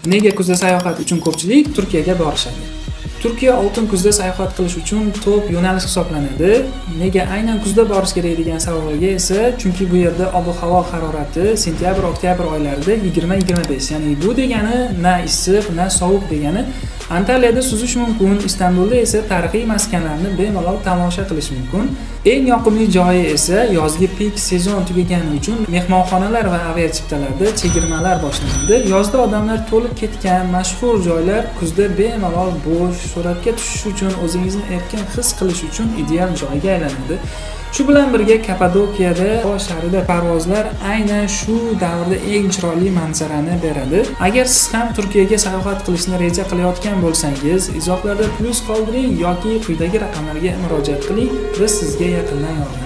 Nega kuzda sayohat uchun ko'pchilik Turkiyaga borishadi? Turkiya oltin kuzda sayohat qilish uchun top yo'nalish hisoblanadi. Nega aynan kuzda borish kerak degan savolga esa, chunki bu yerda ob-havo harorati sentyabr-oktyabr oylarida 20-25, ya'ni bu degani na issiq, na sovuq degani. Antaliyada suzish mumkin, Istanbulda esa tarixiy maskanlarni bemalol tomosha qilish mumkin. Eng yoqimli joyi esa yozgi pik sezon tugagani uchun mehmonxonalar va aviachiptalarda chegirmalar boshlanadi. Yozda odamlar to'lib ketgan mashhur joylar kuzda bemalol bo'sh, suratga tushish uchun, o'zingizni erkin his qilish uchun ideal joyga aylanadi. Shu bilan birga Kapadokiyada Bosh shahrida parvozlar aynan shu davrda eng chiroyli manzarani beradi. Agar siz ham Turkiyaga sayohat qilishni reja qilayotgan bo'lsangiz, izohlarda plus qoldiring yoki quyidagi raqamlarga murojaat qiling, biz sizga yaqindan yordam